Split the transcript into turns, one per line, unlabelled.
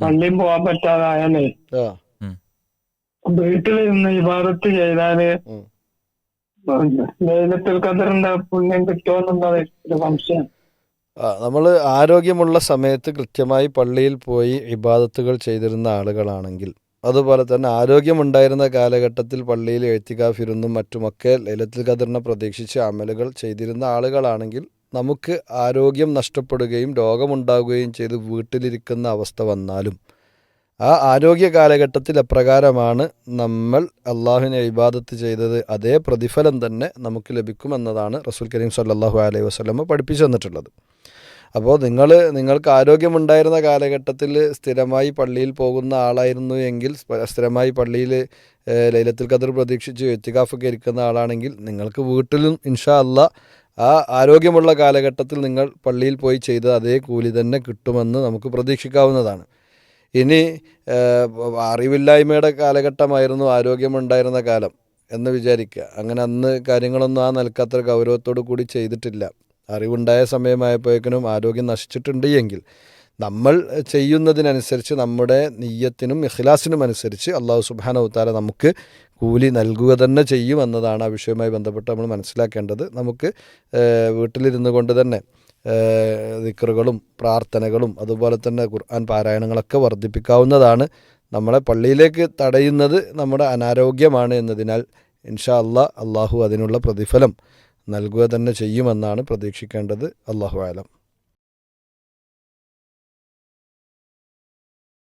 പള്ളിയും പോകാൻ പറ്റാതായാലേ
ആ
വീട്ടിൽ നിന്ന് ഇബാദത്ത് ചെയ്താല് ലൈലത്തുൽ ഖദറിന്റെ പുണ്യം കിട്ടുമെന്നുള്ളത് ഒരു സംശയം.
നമ്മൾ ആരോഗ്യമുള്ള സമയത്ത് കൃത്യമായി പള്ളിയിൽ പോയി ഇബാദത്തുകൾ ചെയ്തിരുന്ന ആളുകളാണെങ്കിൽ, അതുപോലെ തന്നെ ആരോഗ്യമുണ്ടായിരുന്ന കാലഘട്ടത്തിൽ പള്ളിയിൽ എഴുത്തികാഫിരുന്നും മറ്റുമൊക്കെ ലൈലത്തുൽ ഖദറിനെ പ്രതീക്ഷിച്ച് അമലുകൾ ചെയ്തിരുന്ന ആളുകളാണെങ്കിൽ, നമുക്ക് ആരോഗ്യം നഷ്ടപ്പെടുകയും രോഗമുണ്ടാകുകയും ചെയ്ത് വീട്ടിലിരിക്കുന്ന അവസ്ഥ വന്നാലും ആ ആരോഗ്യ കാലഘട്ടത്തിൽ എപ്രകാരമാണ് നമ്മൾ അള്ളാഹുവിനെ ഇബാദത്ത് ചെയ്തത് അതേ പ്രതിഫലം തന്നെ നമുക്ക് ലഭിക്കുമെന്നതാണ് റസൂൽ കരീം സല്ലല്ലാഹു അലൈഹി വസല്ലമ പഠിപ്പിച്ചു തന്നിട്ടുള്ളത്. അപ്പോൾ നിങ്ങൾക്ക് ആരോഗ്യമുണ്ടായിരുന്ന കാലഘട്ടത്തിൽ സ്ഥിരമായി പള്ളിയിൽ പോകുന്ന ആളായിരുന്നു എങ്കിൽ, സ്ഥിരമായി പള്ളിയിൽ ലൈലത്തുൽ ഖദർ പ്രതീക്ഷിച്ച് ഇത്തികാഫൊക്കെ ഇരിക്കുന്ന ആളാണെങ്കിൽ, നിങ്ങൾക്ക് വീട്ടിലും ഇൻഷാ അല്ലാ ആ ആരോഗ്യമുള്ള കാലഘട്ടത്തിൽ നിങ്ങൾ പള്ളിയിൽ പോയി ചെയ്ത അതേ കൂലി തന്നെ കിട്ടുമെന്ന് നമുക്ക് പ്രതീക്ഷിക്കാവുന്നതാണ്. ഇനി അറിവില്ലായ്മയുടെ കാലഘട്ടമായിരുന്നു ആരോഗ്യമുണ്ടായിരുന്ന കാലം എന്ന് വിചാരിക്കുക. അങ്ങനെ അന്ന് കാര്യങ്ങളൊന്നും ആ നിലക്കത്ര ഗൗരവത്തോടു കൂടി ചെയ്തിട്ടില്ല. അറിവുണ്ടായ സമയമായപ്പോഴേക്കിനും ആരോഗ്യം നശിച്ചിട്ടുണ്ട് എങ്കിൽ, നമ്മൾ ചെയ്യുന്നതിനനുസരിച്ച് നമ്മുടെ നിയ്യത്തിനും ഇഖ്ലാസിനും അനുസരിച്ച് അള്ളാഹു സുബ്ഹാനഹു വ തആല നമുക്ക് കൂലി നൽകുക തന്നെ ചെയ്യുമെന്നതാണ് ആ വിഷയവുമായി ബന്ധപ്പെട്ട് നമ്മൾ മനസ്സിലാക്കേണ്ടത്. നമുക്ക് വീട്ടിലിരുന്നു കൊണ്ട് തന്നെ ദിക്റുകളും പ്രാർത്ഥനകളും അതുപോലെ തന്നെ ഖുർആൻ പാരായണങ്ങളൊക്കെ വർദ്ധിപ്പിക്കാവുന്നതാണ്. നമ്മളെ പള്ളിയിലേക്ക് തടയുന്നത് നമ്മുടെ അനാരോഗ്യമാണ് എന്നതിനാൽ ഇൻഷാ അള്ളാഹു അതിനുള്ള പ്രതിഫലം നൽകുക തന്നെ ചെയ്യുമെന്നാണ് പ്രതീക്ഷിക്കേണ്ടത്. അല്ലാഹു അലം.